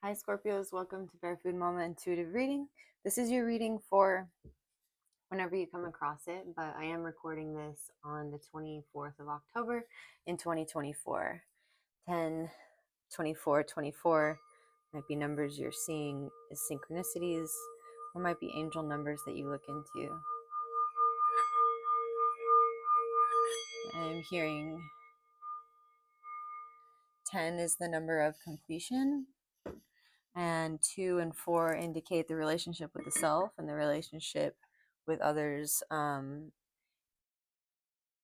Hi Scorpios, welcome to Fair Food Mama Intuitive Reading. This is your reading for whenever you come across it, but I am recording this on the 24th of October in 2024. 10, 24, 24 might be numbers you're seeing as synchronicities, or might be angel numbers that you look into. I'm hearing 10 is the number of completion, and 2 and 4 indicate the relationship with the self and the relationship with others, in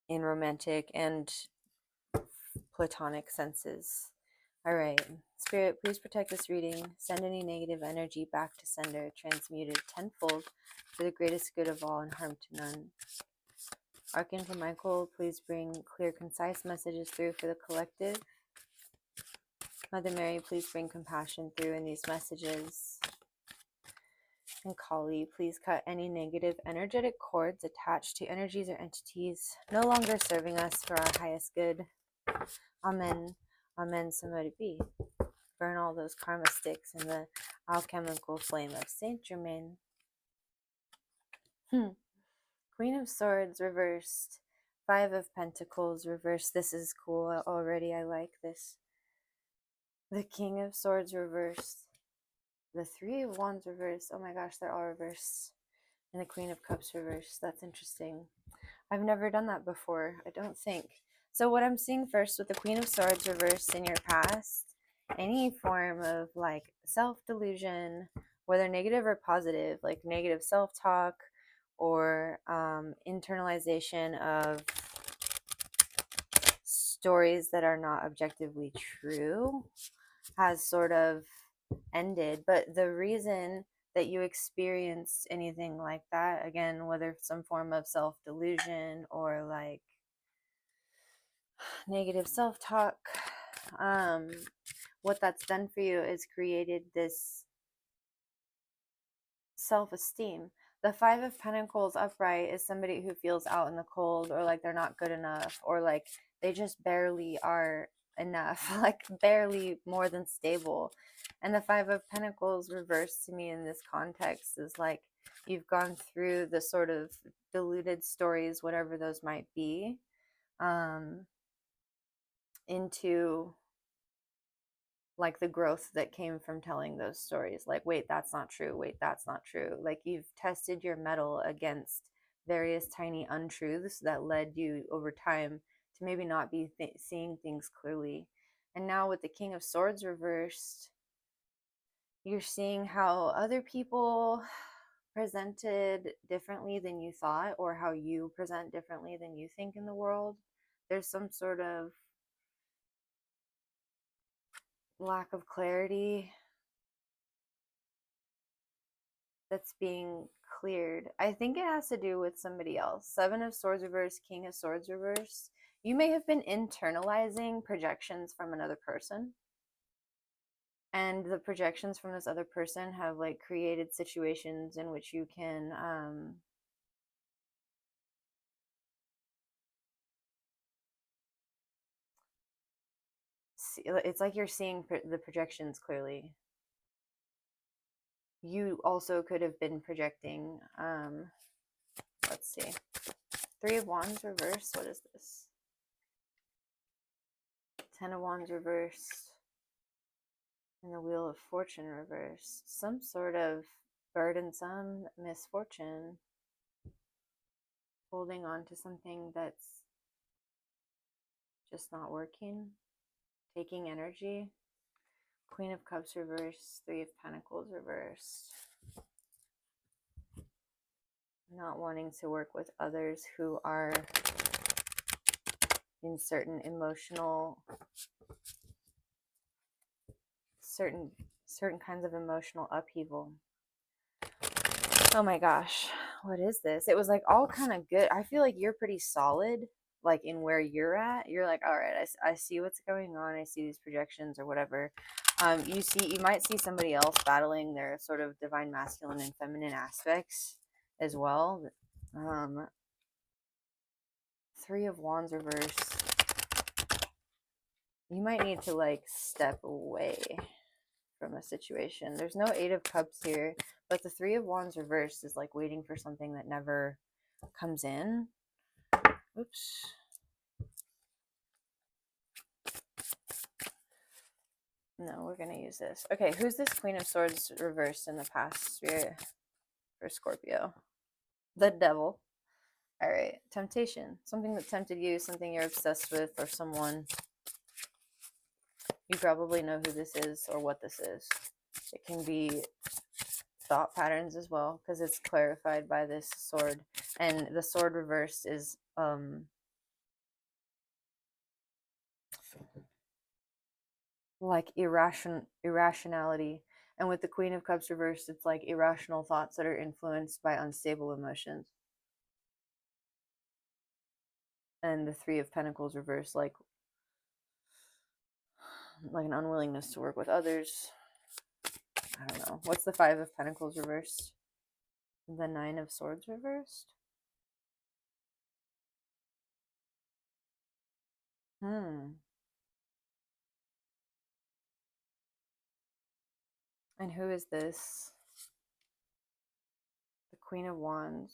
romantic and platonic senses. All right, Spirit, please protect this reading. Send any negative energy back to sender, transmuted tenfold for the greatest good of all and harm to none. Archangel Michael, please bring clear, concise messages through for the collective. Mother Mary, please bring compassion through in these messages. And Kali, please cut any negative energetic cords attached to energies or entities no longer serving us for our highest good. Amen. Amen. So mote it be. Burn all those karma sticks in the alchemical flame of Saint Germain. Queen of Swords reversed. 5 of Pentacles reversed. This is cool already. I like this. The King of Swords reversed. The 3 of Wands reversed. Oh my gosh, they're all reversed. And the Queen of Cups reversed. That's interesting. I've never done that before, I don't think. So what I'm seeing first with the Queen of Swords reversed in your past, any form of like self-delusion, whether negative or positive, like negative self-talk or internalization of stories that are not objectively true, has sort of ended. But the reason that you experienced anything like that, again, whether some form of self-delusion or like negative self-talk, what that's done for you is created this self-esteem. The 5 of Pentacles upright is somebody who feels out in the cold, or like they're not good enough, or like they just barely are enough, like barely more than stable. And the 5 of Pentacles reversed to me in this context is like you've gone through the sort of diluted stories, whatever those might be, into like the growth that came from telling those stories. Like, wait, that's not true. Wait, that's not true. Like you've tested your mettle against various tiny untruths that led you over time to maybe not be seeing things clearly. And now with the King of Swords reversed, you're seeing how other people presented differently than you thought, or how you present differently than you think in the world. There's some sort of lack of clarity that's being cleared. I think it has to do with somebody else. 7 of Swords reversed, King of Swords reversed. You may have been internalizing projections from another person, and the projections from this other person have like created situations in which you can see, it's like you're seeing the projections clearly. You also could have been projecting, let's see, 3 of Wands reversed. What is this? 10 of Wands reversed. And the Wheel of Fortune reversed. Some sort of burdensome misfortune. Holding on to something that's just not working. Taking energy. Queen of Cups reversed. 3 of Pentacles reversed. Not wanting to work with others who are in certain kinds of emotional upheaval. Oh my gosh, what is this? It was like all kind of good. I feel like you're pretty solid, like in where you're at. You're like, all right, I see what's going on. I see these projections or whatever. You might see somebody else battling their sort of divine masculine and feminine aspects as well. 3 of Wands reversed. You might need to like step away from a situation. There's no Eight of Cups here, but the Three of Wands reversed is like waiting for something that never comes in. Oops. No, we're going to use this. Okay, who's this Queen of Swords reversed in the past, Spirit, for Scorpio? The Devil. All right, temptation. Something that tempted you, something you're obsessed with, or someone. You probably know who this is or what this is. It can be thought patterns as well, because it's clarified by this sword. And the sword reversed is like irrationality. And with the Queen of Cups reversed, it's like irrational thoughts that are influenced by unstable emotions. And the Three of Pentacles reversed, like an unwillingness to work with others. I don't know. What's the Five of Pentacles reversed? The Nine of Swords reversed? And who is this? The Queen of Wands.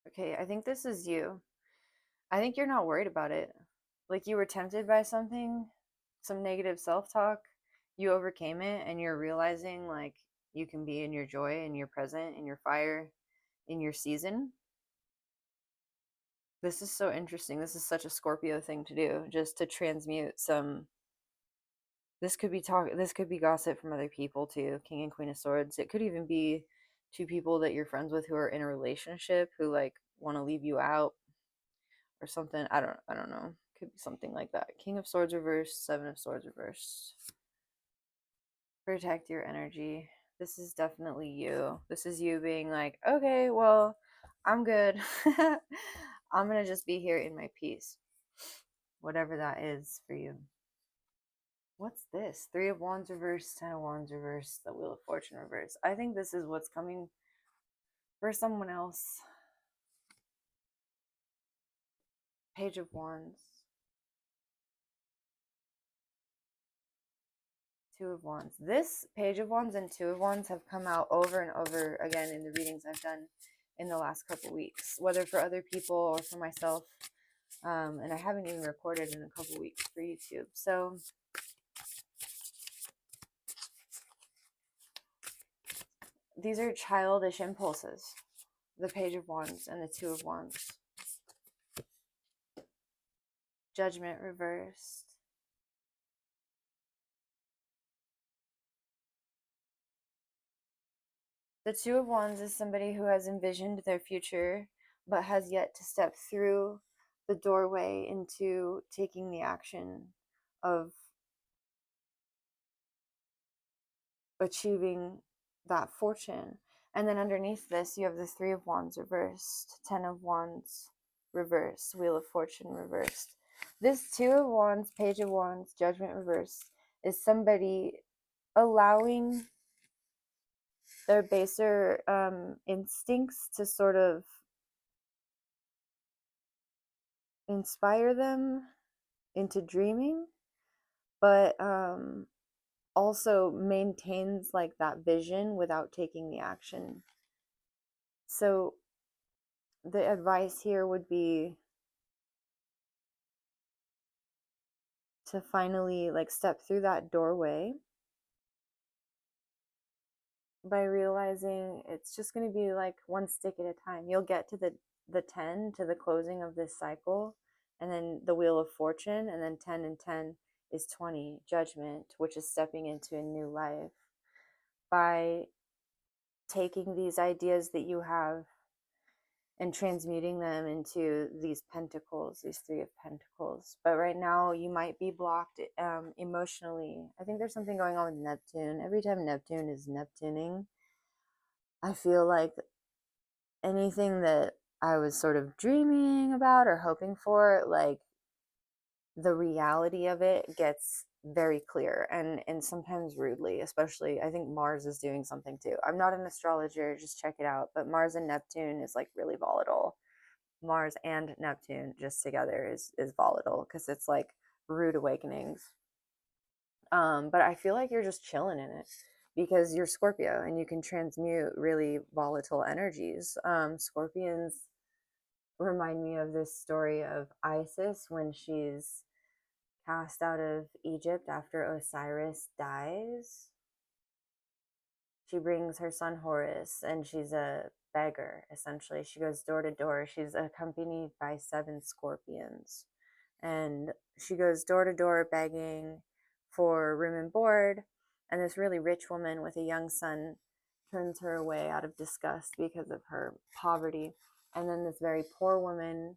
Okay, I think this is you. I think you're not worried about it. Like, you were tempted by something, some negative self-talk, you overcame it, and you're realizing like you can be in your joy, in your present, in your fire, in your season. This is so interesting. This is such a Scorpio thing to do, just to transmute some. This could be gossip from other people too. King and Queen of Swords. It could even be two people that you're friends with who are in a relationship who like want to leave you out or something. I don't know. Could be something like that. King of Swords reversed, Seven of Swords reversed. Protect your energy. This is definitely you. This is you being like, okay, well, I'm good. I'm gonna just be here in my peace, whatever that is for you. What's this? Three of Wands reversed, Ten of Wands reversed, the Wheel of Fortune reversed. I think this is what's coming for someone else. Page of Wands. Two of Wands. This Page of Wands and Two of Wands have come out over and over again in the readings I've done in the last couple weeks, whether for other people or for myself. And I haven't even recorded in a couple weeks for YouTube. So these are childish impulses. The Page of Wands and the Two of Wands. Judgment reversed. The Two of Wands is somebody who has envisioned their future, but has yet to step through the doorway into taking the action of achieving that fortune. And then underneath this, you have the Three of Wands reversed, Ten of Wands reversed, Wheel of Fortune reversed. This Two of Wands, Page of Wands, Judgment reversed is somebody allowing their baser instincts to sort of inspire them into dreaming, but also maintains like that vision without taking the action. So the advice here would be to finally like step through that doorway by realizing it's just going to be like one stick at a time. You'll get to the 10, to the closing of this cycle, and then the Wheel of Fortune, and then 10 and 10 is 20, Judgment, which is stepping into a new life by taking these ideas that you have and transmuting them into these pentacles, these Three of Pentacles. But right now you might be blocked emotionally. I think there's something going on with Neptune. Every time Neptune is Neptuning, I feel like anything that I was sort of dreaming about or hoping for, like the reality of it gets very clear and sometimes rudely. Especially I think Mars is doing something too. I'm not an astrologer, just check it out, but Mars and Neptune is like really volatile. Mars and Neptune just together is volatile because it's like rude awakenings. But I feel like you're just chilling in it because you're Scorpio and you can transmute really volatile energies. Scorpions remind me of this story of Isis when she's cast out of Egypt after Osiris dies. She brings her son Horus, and she's a beggar, essentially. She goes door to door. She's accompanied by 7 scorpions. And she goes door to door begging for room and board. And this really rich woman with a young son turns her away out of disgust because of her poverty. And then this very poor woman,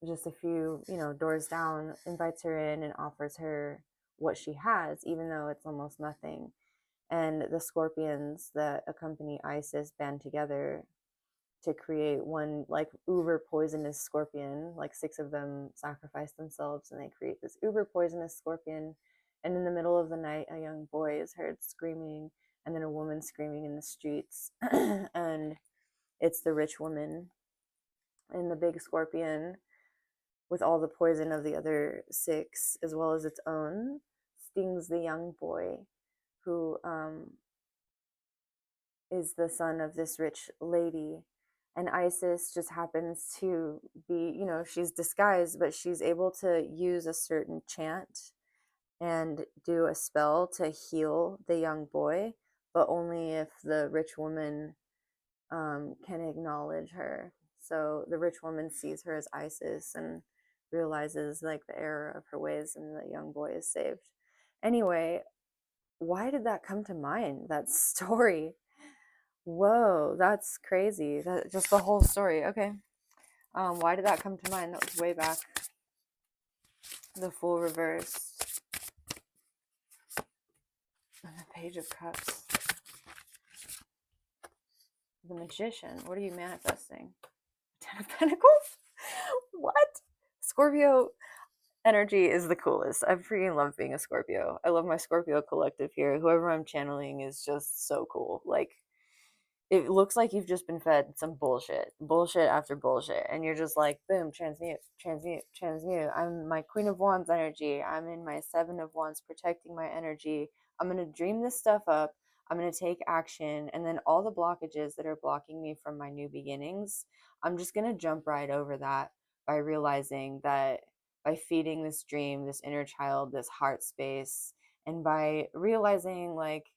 just a few, doors down, invites her in and offers her what she has, even though it's almost nothing. And the scorpions that accompany Isis band together to create one like uber poisonous scorpion. Like 6 of them sacrifice themselves and they create this uber poisonous scorpion. And in the middle of the night, a young boy is heard screaming, and then a woman screaming in the streets. And it's the rich woman in the big scorpion with all the poison of the other 6 as well as its own stings the young boy who is the son of this rich lady. And Isis just happens to be, she's disguised, but she's able to use a certain chant and do a spell to heal the young boy, but only if the rich woman can acknowledge her. So the rich woman sees her as Isis and realizes like the error of her ways, and the young boy is saved. Anyway, why did that come to mind? That story. Whoa, that's crazy. That just the whole story. Okay. Why did that come to mind? That was way back. The Fool reversed. And the Page of Cups. The Magician. What are you manifesting? 10 of Pentacles? What? Scorpio energy is the coolest. I freaking love being a Scorpio. I love my Scorpio collective here. Whoever I'm channeling is just so cool. Like, it looks like you've just been fed some bullshit after bullshit, and you're just like, boom, transmute, transmute, transmute. I'm my Queen of Wands energy. I'm in my 7 of Wands, protecting my energy. I'm going to dream this stuff up. I'm going to take action, and then all the blockages that are blocking me from my new beginnings, I'm just going to jump right over that by realizing that by feeding this dream, this inner child, this heart space, and by realizing like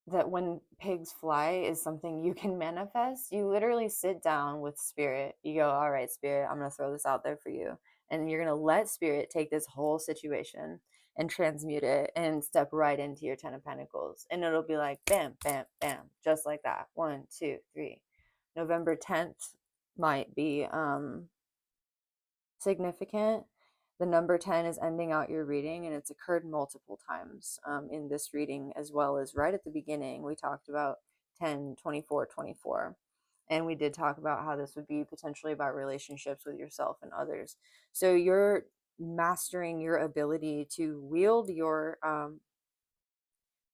that when pigs fly is something you can manifest. You literally sit down with spirit. You go, all right, spirit, I'm going to throw this out there for you. And you're going to let spirit take this whole situation and transmute it and step right into your 10 of Pentacles. And it'll be like, bam, bam, bam, just like that. 1, 2, 3. November 10th might be significant. The number 10 is ending out your reading, and it's occurred multiple times in this reading, as well as right at the beginning. We talked about 10, 24, 24. And we did talk about how this would be potentially about relationships with yourself and others. So you're mastering your ability to wield your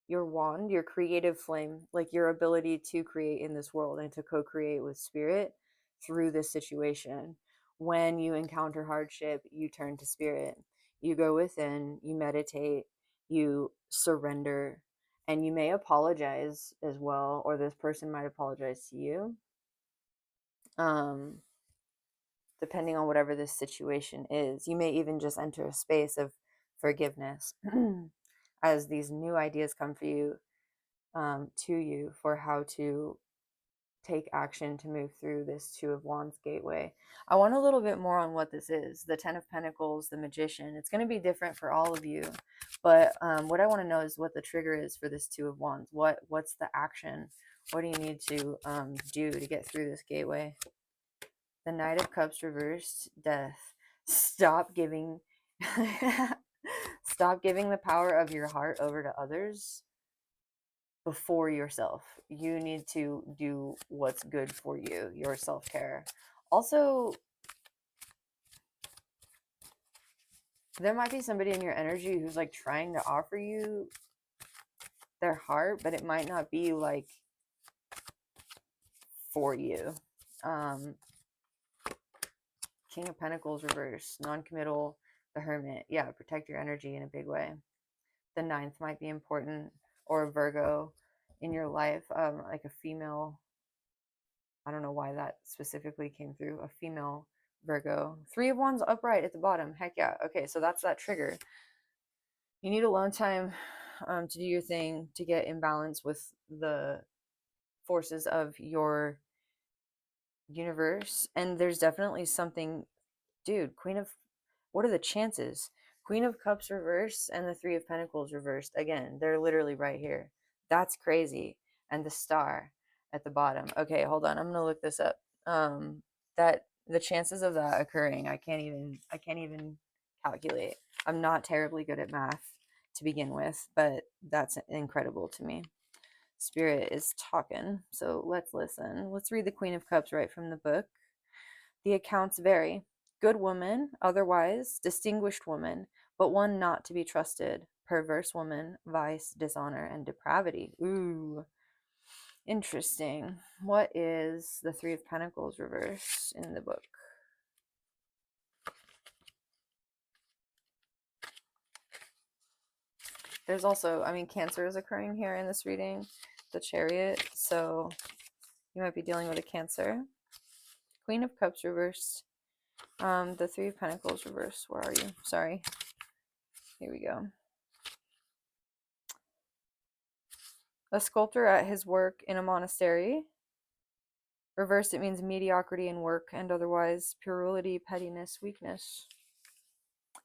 wand, your creative flame, like your ability to create in this world and to co-create with spirit through this situation. When you encounter hardship, you turn to spirit. You go within, you meditate, you surrender, and you may apologize as well, or this person might apologize to you. Depending on whatever this situation is, you may even just enter a space of forgiveness as these new ideas come for you, to you, for how to take action to move through this 2 of Wands gateway. I want a little bit more on what this is. The 10 of Pentacles, the Magician. It's going to be different for all of you, but what I want to know is what the trigger is for this 2 of Wands. What's the action? What do you need to do to get through this gateway? The Knight of Cups reversed, Death. Stop giving stop giving the power of your heart over to others before yourself. You need to do what's good for you, your self-care. Also, there might be somebody in your energy who's like trying to offer you their heart, but it might not be like for you. King of Pentacles reverse, non-committal, the Hermit. Yeah, protect your energy in a big way. The 9th might be important, or a Virgo in your life, like a female. I don't know why that specifically came through. A female Virgo. 3 of Wands upright at the bottom. Heck yeah. Okay, so that's that trigger. You need alone time to do your thing, to get in balance with the forces of your universe. And there's definitely something, dude, what are the chances? Queen of Cups reversed and the 3 of Pentacles reversed. Again, they're literally right here. That's crazy. And the star at the bottom. Okay, hold on. I'm going to look this up. That the chances of that occurring, I can't even calculate. I'm not terribly good at math to begin with, but that's incredible to me. Spirit is talking, so let's listen. Let's read the Queen of Cups right from the book. The accounts vary. Good woman, otherwise distinguished woman, but one not to be trusted. Perverse woman, vice, dishonor, and depravity. Ooh, interesting. What is the 3 of Pentacles reverse in the book? There's also, Cancer is occurring here in this reading, the Chariot, so you might be dealing with a Cancer. Queen of Cups reversed. The 3 of Pentacles reversed. Where are you? Sorry. Here we go. A sculptor at his work in a monastery. Reversed, it means mediocrity in work and otherwise, puerility, pettiness, weakness.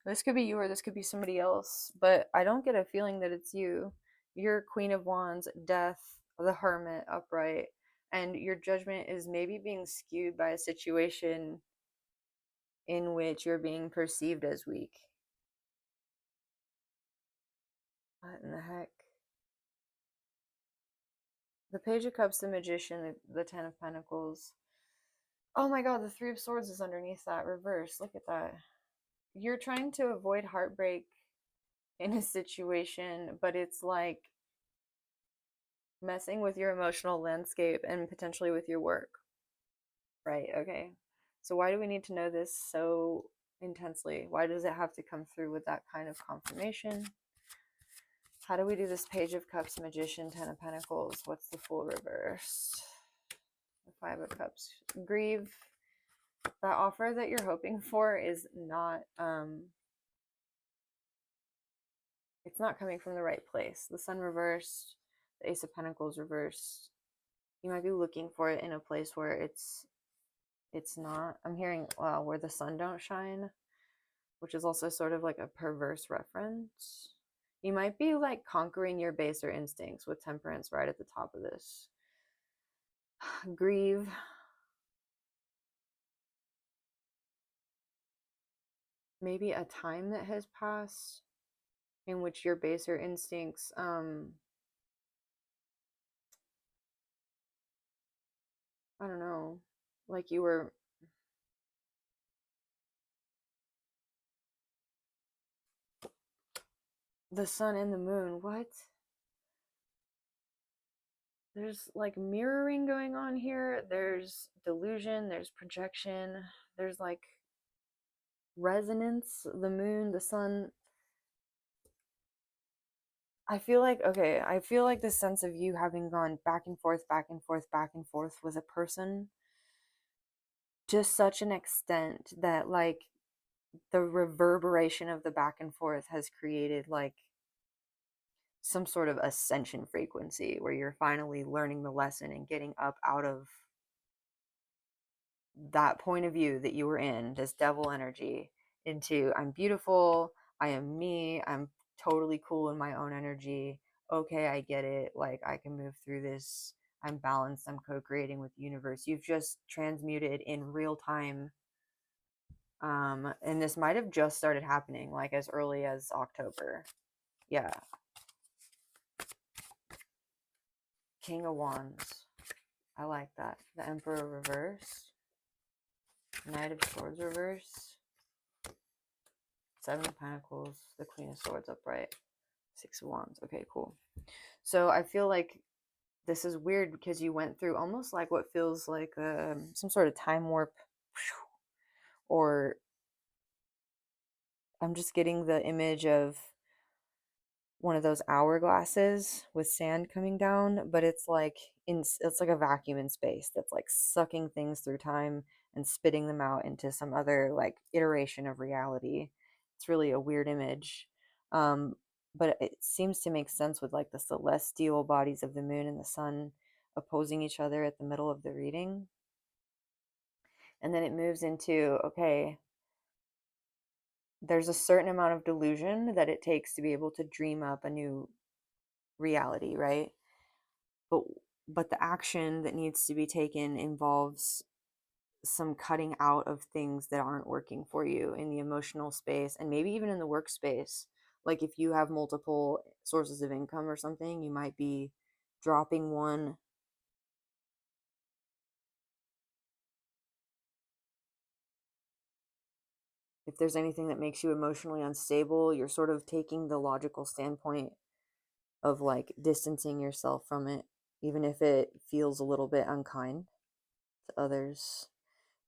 This could be you or this could be somebody else, but I don't get a feeling that it's you. You're Queen of Wands, Death, the Hermit, upright, and your judgment is maybe being skewed by a situation in which you're being perceived as weak. What in the heck? The Page of Cups, the Magician, the 10 of Pentacles. Oh my god, the 3 of Swords is underneath that, reverse. Look at that. You're trying to avoid heartbreak in a situation, but it's like messing with your emotional landscape and potentially with your work. Right, okay. So why do we need to know this so intensely? Why does it have to come through with that kind of confirmation? How do we do this Page of Cups, Magician, 10 of Pentacles? What's the Fool reverse? The 5 of Cups. Grieve. That offer that you're hoping for is not, it's not coming from the right place. The Sun reversed, the Ace of Pentacles reversed. You might be looking for it in a place where it's not. I'm hearing, where the sun don't shine, which is also sort of like a perverse reference. You might be like conquering your baser instincts with Temperance right at the top of this. Grieve. Maybe a time that has passed in which your baser instincts, I don't know, like you were the sun and the moon. What? There's like mirroring going on here. There's delusion, there's projection, there's like resonance. The moon, the sun. I feel like, okay, I feel like the sense of you having gone back and forth, back and forth, back and forth with a person to such an extent that like the reverberation of the back and forth has created like some sort of ascension frequency where you're finally learning the lesson and getting up out of that point of view that you were in, this devil energy, into I'm beautiful, I am me, I'm totally cool in my own energy. Okay, I get it. Like I can move through this. I'm balanced. I'm co-creating with the universe. You've just transmuted in real time. And this might have just started happening like as early as October. Yeah. King of Wands. I like that. The Emperor reverse. Knight of Swords reverse. 7 of Pentacles. The Queen of Swords upright. 6 of Wands. Okay, cool. So I feel like this is weird because you went through almost like what feels like some sort of time warp, or I'm just getting the image of one of those hourglasses with sand coming down, but it's like a vacuum in space that's like sucking things through time and spitting them out into some other like iteration of reality. It's really a weird image. Um, but it seems to make sense with like the celestial bodies of the moon and the sun opposing each other at the middle of the reading. And then it moves into, okay, there's a certain amount of delusion that it takes to be able to dream up a new reality, right? but but the action that needs to be taken involves some cutting out of things that aren't working for you in the emotional space and maybe even in the workspace. Like if you have multiple sources of income or something, you might be dropping one. If there's anything that makes you emotionally unstable, you're sort of taking the logical standpoint of like distancing yourself from it, even if it feels a little bit unkind to others,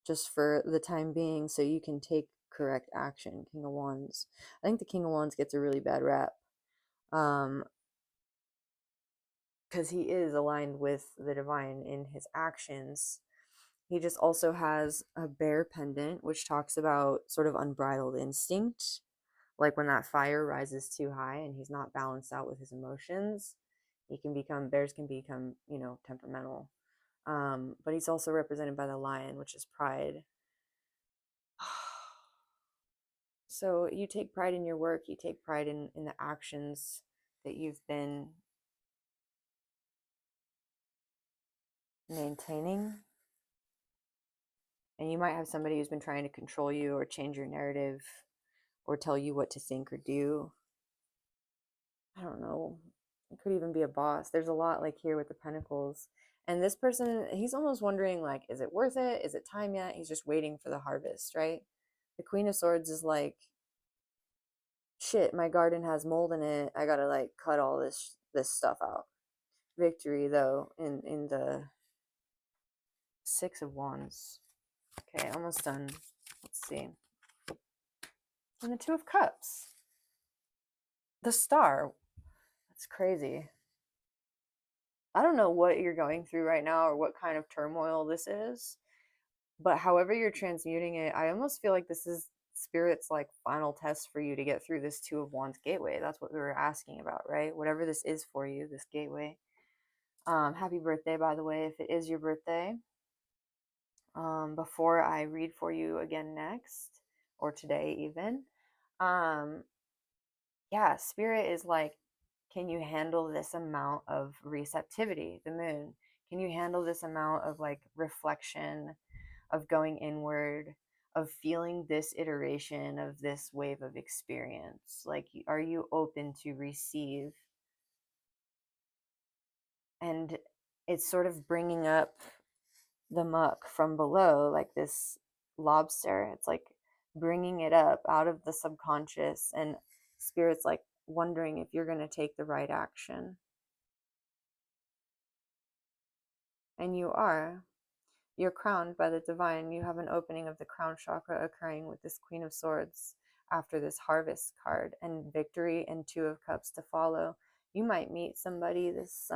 just for the time being, so you can take correct action. King of Wands. I think the King of Wands gets a really bad rap, um because he is aligned with the divine in his actions. He just also has a bear pendant, which talks about sort of unbridled instinct, like when that fire rises too high and he's not balanced out with his emotions, bears can become, temperamental. But he's also represented by the lion, which is pride. So you take pride in your work, you take pride in the actions that you've been maintaining. And you might have somebody who's been trying to control you or change your narrative or tell you what to think or do. I don't know. It could even be a boss. There's a lot like here with the pentacles. And this person, he's almost wondering, like, is it worth it? Is it time yet? He's just waiting for the harvest, right? The Queen of Swords is like, shit, my garden has mold in it. I gotta like cut all this stuff out. Victory though in the Six of Wands. Okay, almost done. Let's see. And the Two of Cups. The Star. That's crazy. I don't know what you're going through right now or what kind of turmoil this is, but however you're transmuting it, I almost feel like this is Spirit's like final test for you to get through this Two of Wands gateway. That's what we were asking about, right? Whatever this is for you, this gateway. Happy birthday, by the way, if it is your birthday. Before I read for you again next, or today even, um, yeah, Spirit is like, can you handle this amount of receptivity, the moon? Can you handle this amount of like reflection, of going inward, of feeling this iteration of this wave of experience? Like, are you open to receive? And it's sort of bringing up the muck from below, like this lobster. It's like bringing it up out of the subconscious, and Spirit's like wondering if you're going to take the right action. And you are. You're crowned by the divine. You have an opening of the crown chakra occurring with this Queen of Swords after this Harvest card, and victory and Two of Cups to follow. You might meet somebody this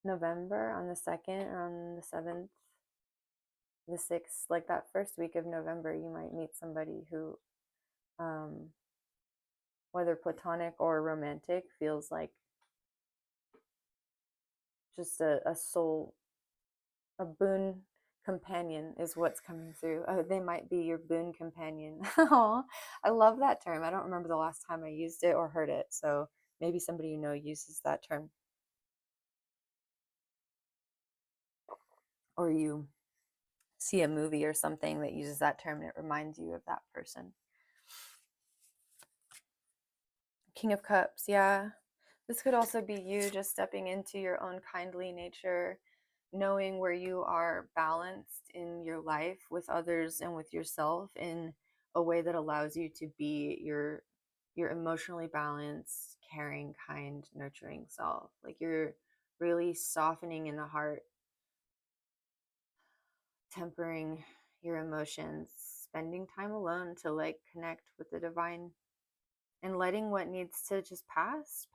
November on the 2nd or on the 7th, the 6th, like that first week of November. You might meet somebody who, whether platonic or romantic, feels like just a soul, a boon companion is what's coming through. Oh, they might be your boon companion. Oh, I love that term. I don't remember the last time I used it or heard it, so maybe somebody you know uses that term, or you see a movie or something that uses that term and it reminds you of that person. King of Cups, yeah. This could also be you just stepping into your own kindly nature, knowing where you are balanced in your life with others and with yourself in a way that allows you to be your emotionally balanced, caring, kind, nurturing self. Like really softening in the heart, tempering your emotions, spending time alone to like connect with the divine, and letting what needs to just pass.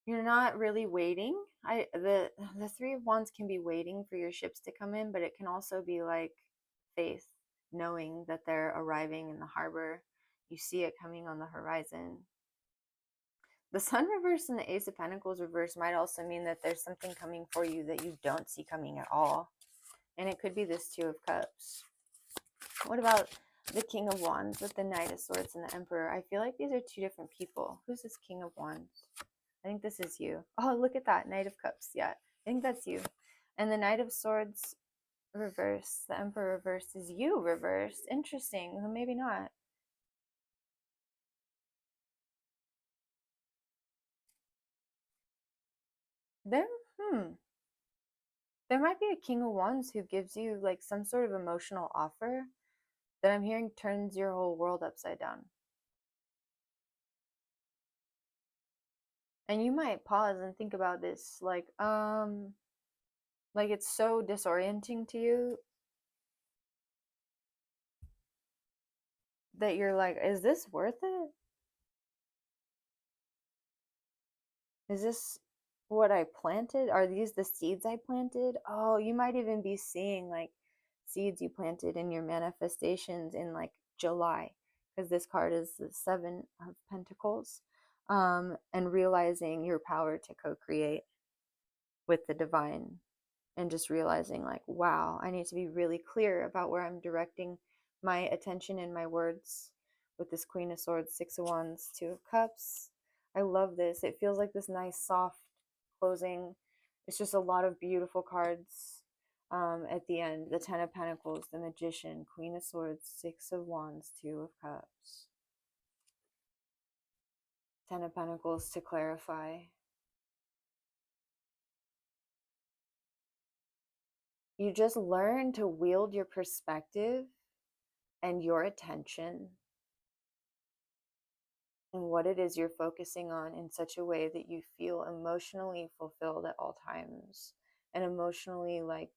You're not really waiting. The Three of Wands can be waiting for your ships to come in, but it can also be like faith, knowing that they're arriving in the harbor. You see it coming on the horizon. The Sun reverse and the Ace of Pentacles reverse might also mean that there's something coming for you that you don't see coming at all. And it could be this Two of Cups. What about the King of Wands with the Knight of Swords and the Emperor? I feel like these are two different people. Who's this King of Wands? I think this is you. Oh, look at that. Knight of Cups. Yeah, I think that's you. And the Knight of Swords reverse, the Emperor reverse is you reverse. Interesting. Well, maybe not. There, there might be a King of Wands who gives you like some sort of emotional offer that I'm hearing turns your whole world upside down. And you might pause and think about this like it's so disorienting to you that you're like, is this worth it? Is this what I planted? Are these the seeds I planted? Oh, you might even be seeing like seeds you planted in your manifestations in like July, because this card is the Seven of Pentacles, and realizing your power to co-create with the divine, and just realizing like, wow, I need to be really clear about where I'm directing my attention and my words with this Queen of Swords, Six of Wands, Two of Cups. I love this. It feels like this nice soft closing. It's just a lot of beautiful cards at the end. The Ten of Pentacles, the Magician, Queen of Swords, Six of Wands, Two of Cups. Ten of Pentacles to clarify. You just learn to wield your perspective and your attention and what it is you're focusing on in such a way that you feel emotionally fulfilled at all times and emotionally like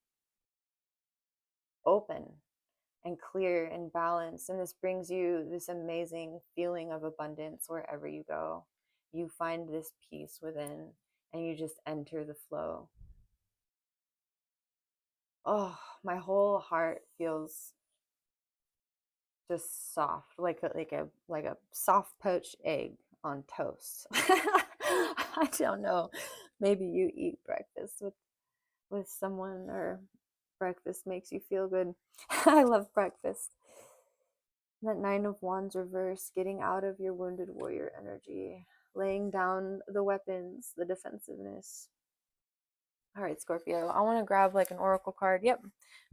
open and clear and balanced. And this brings you this amazing feeling of abundance wherever you go. You find this peace within and you just enter the flow. Oh, my whole heart feels just soft, like a soft poached egg on toast. I don't know. Maybe you eat breakfast with someone, or breakfast makes you feel good. I love breakfast. That Nine of Wands reverse, getting out of your wounded warrior energy, laying down the weapons, the defensiveness. All right, Scorpio, I want to grab like an oracle card. Yep,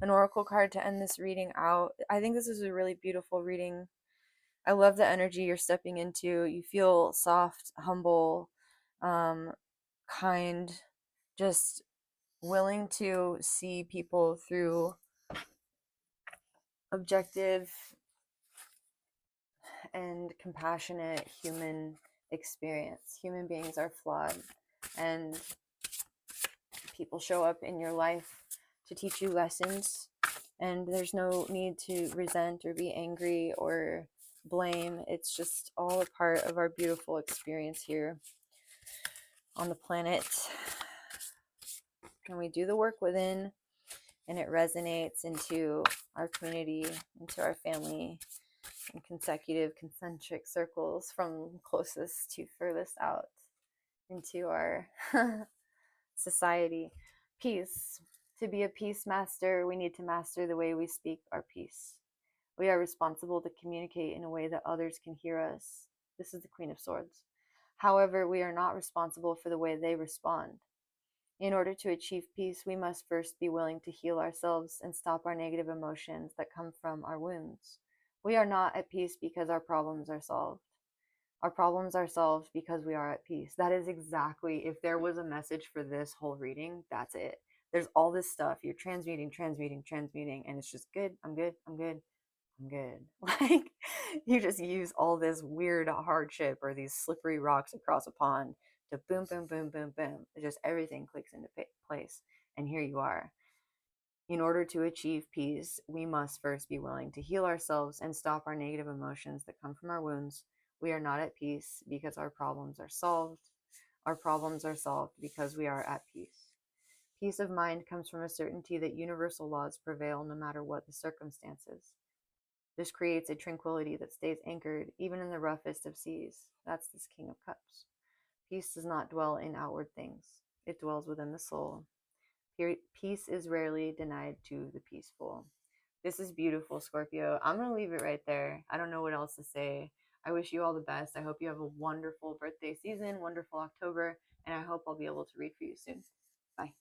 an oracle card to end this reading out. I think this is a really beautiful reading. I love the energy you're stepping into. You feel soft, humble, kind, just willing to see people through objective and compassionate human experience. Human beings are flawed, and people show up in your life to teach you lessons, and there's no need to resent or be angry or blame. It's just all a part of our beautiful experience here on the planet. And we do the work within, and it resonates into our community, into our family, in consecutive concentric circles from closest to furthest out into our society. Peace. To be a peace master, we need to master the way we speak our peace. We are responsible to communicate in a way that others can hear us. This is the Queen of Swords. However, we are not responsible for the way they respond. In order to achieve peace, we must first be willing to heal ourselves and stop our negative emotions that come from our wounds. We are not at peace because our problems are solved. Our problems are solved because we are at peace. That is exactly, if there was a message for this whole reading, that's it. There's all this stuff. You're transmuting, and it's just good. I'm good. I'm good. I'm good. Like, you just use all this weird hardship or these slippery rocks across a pond the boom, boom, boom, boom, boom. It just everything clicks into place. And here you are. In order to achieve peace, we must first be willing to heal ourselves and stop our negative emotions that come from our wounds. We are not at peace because our problems are solved. Our problems are solved because we are at peace. Peace of mind comes from a certainty that universal laws prevail no matter what the circumstances. This creates a tranquility that stays anchored even in the roughest of seas. That's this King of Cups. Peace does not dwell in outward things, it dwells within the soul. Peace is rarely denied to the peaceful. This is beautiful, Scorpio. I'm going to leave it right there. I don't know what else to say. I wish you all the best. I hope you have a wonderful birthday season, wonderful October, and I hope I'll be able to read for you soon. Bye.